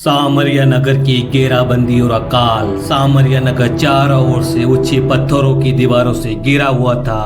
सामरिया नगर की घेराबंदी और अकाल। सामरिया नगर चारों ओर से ऊंची पत्थरों की दीवारों से घिरा हुआ था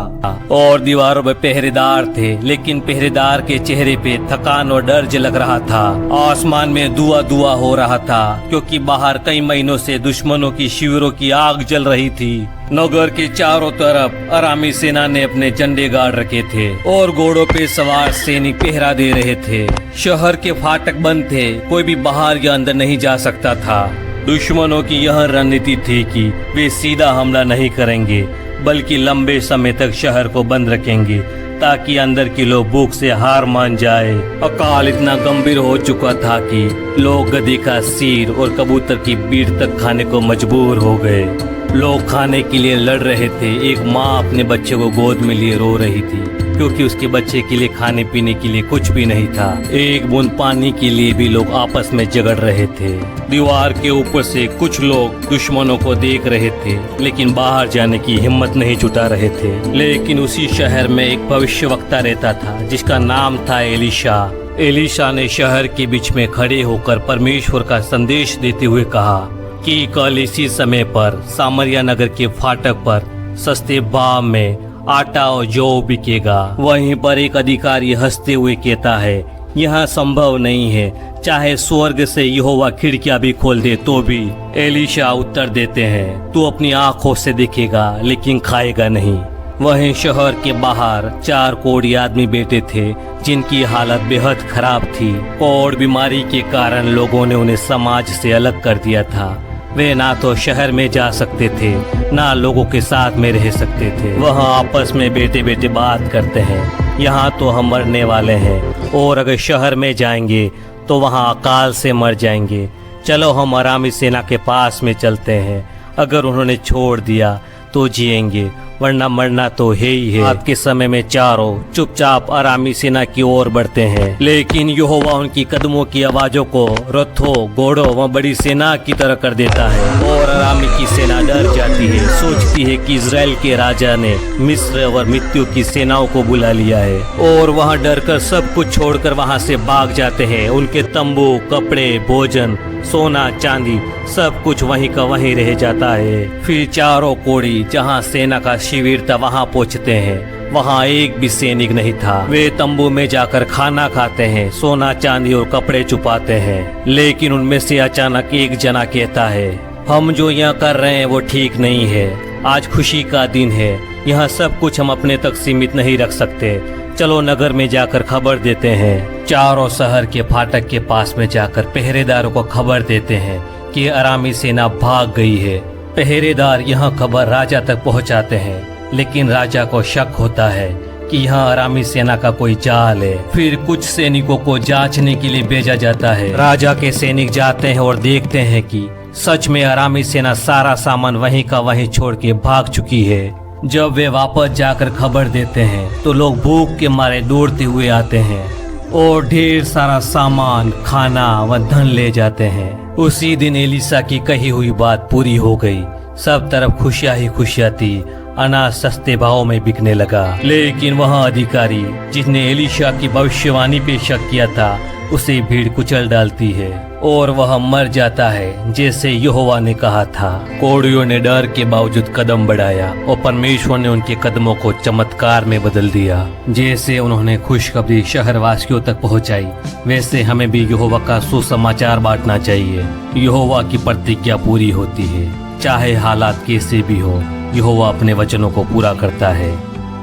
और दीवारों में पहरेदार थे, लेकिन पहरेदार के चेहरे पे थकान और डर झलक रहा था। आसमान में धुआं हो रहा था क्योंकि बाहर कई महीनों से दुश्मनों की शिविरों की आग जल रही थी। नगर के चारों तरफ अरामी सेना ने अपने झंडे गाड़ रखे थे और घोड़ों पे सवार सैनिक पहरा दे रहे थे। शहर के फाटक बंद थे, कोई भी बाहर या अंदर नहीं जा सकता था। दुश्मनों की यह रणनीति थी कि वे सीधा हमला नहीं करेंगे, बल्कि लंबे समय तक शहर को बंद रखेंगे ताकि अंदर के लोग भूख से हार मान जाए। अकाल इतना गंभीर हो चुका था कि लोग गधे का सिर और कबूतर की बीट तक खाने को मजबूर हो गए। लोग खाने के लिए लड़ रहे थे। एक माँ अपने बच्चे को गोद में लिए रो रही थी क्योंकि उसके बच्चे के लिए खाने पीने के लिए कुछ भी नहीं था। एक बूंद पानी के लिए भी लोग आपस में झगड़ रहे थे। दीवार के ऊपर से कुछ लोग दुश्मनों को देख रहे थे, लेकिन बाहर जाने की हिम्मत नहीं जुटा रहे थे। लेकिन उसी शहर में एक भविष्यवक्ता रहता था जिसका नाम था एलिशा। एलिशा ने शहर के बीच में खड़े होकर परमेश्वर का संदेश देते हुए कहा कि कल इसी समय पर सामरिया नगर के फाटक पर सस्ते भाव में आटा और जौ बिकेगा। वहीं पर एक अधिकारी हंसते हुए कहता है, यह संभव नहीं है, चाहे स्वर्ग से यहोवा खिड़कियां भी खोल दे तो भी। एलिशा उत्तर देते हैं, तू अपनी आंखों से देखेगा लेकिन खाएगा नहीं। वहीं शहर के बाहर 4 कोढ़ी आदमी बैठे थे जिनकी हालत बेहद खराब थी। कोढ़ बीमारी के कारण लोगों ने उन्हें समाज से अलग कर दिया था। वे ना तो शहर में जा सकते थे, ना लोगों के साथ में रह सकते थे। वह आपस में बैठे बैठे बात करते हैं, यहाँ तो हम मरने वाले हैं और अगर शहर में जाएंगे तो वहाँ अकाल से मर जाएंगे। चलो हम अरामी सेना के पास में चलते हैं, अगर उन्होंने छोड़ दिया तो जिएंगे, वरना मरना तो है ही है। रात के समय में चारों चुपचाप अरामी सेना की ओर बढ़ते हैं, लेकिन यहोवा उनकी कदमों की आवाजों को रथों, घोड़ों व बड़ी सेना की तरह कर देता है और अरामी की सेना डर जाती है। सोचती है कि इजराइल के राजा ने मिस्र और मृत्यु की सेनाओं को बुला लिया है और वहाँ डरकर सब कुछ छोड़कर वहाँ से भाग जाते हैं। उनके तंबू, कपड़े, भोजन, सोना चांदी सब कुछ वहीं का वहीं रह जाता है। फिर चारों कोढ़ी जहाँ सेना का शिविर था वहाँ पहुँचते हैं। वहाँ एक भी सैनिक नहीं था। वे तंबू में जाकर खाना खाते हैं, सोना चांदी और कपड़े छुपाते हैं। लेकिन उनमें से अचानक एक जना कहता है, हम जो यहाँ कर रहे हैं वो ठीक नहीं है। आज खुशी का दिन है, यहाँ सब कुछ हम अपने तक सीमित नहीं रख सकते। चलो नगर में जाकर खबर देते हैं। चारों शहर के फाटक के पास में जाकर पहरेदारों को खबर देते हैं कि अरामी सेना भाग गई है। पहरेदार यह खबर राजा तक पहुंचाते हैं, लेकिन राजा को शक होता है कि यहाँ अरामी सेना का कोई जाल है। फिर कुछ सैनिकों को जांचने के लिए भेजा जाता है। राजा के सैनिक जाते हैं और देखते हैं कि सच में अरामी सेना सारा सामान वहीं का वहीं छोड़ के भाग चुकी है। जब वे वापस जाकर खबर देते हैं तो लोग भूख के मारे दौड़ते हुए आते हैं और ढेर सारा सामान, खाना व धन ले जाते हैं। उसी दिन एलिशा की कही हुई बात पूरी हो गई। सब तरफ खुशियां ही खुशियां थी। अनाज सस्ते भाव में बिकने लगा। लेकिन वह अधिकारी जिसने एलिशा की भविष्यवाणी पे शक किया था, उसे भीड़ कुचल डालती है और वह मर जाता है जैसे यहोवा ने कहा था। कोढ़ियों ने डर के बावजूद कदम बढ़ाया और परमेश्वर ने उनके कदमों को चमत्कार में बदल दिया। जैसे उन्होंने खुशखबरी शहरवासियों तक पहुंचाई, वैसे हमें भी यहोवा का सुसमाचार बांटना चाहिए। यहोवा की प्रतिज्ञा पूरी होती है, चाहे हालात कैसे भी हो। यहोवा अपने वचनों को पूरा करता है।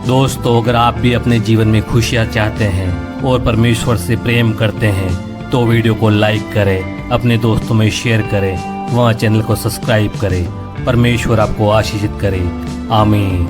दोस्तों, अगर आप भी अपने जीवन में खुशियाँ चाहते हैं और परमेश्वर से प्रेम करते हैं तो वीडियो को लाइक करें, अपने दोस्तों में शेयर करें, वहाँ चैनल को सब्सक्राइब करें। परमेश्वर आपको आशीषित करे। आमीन।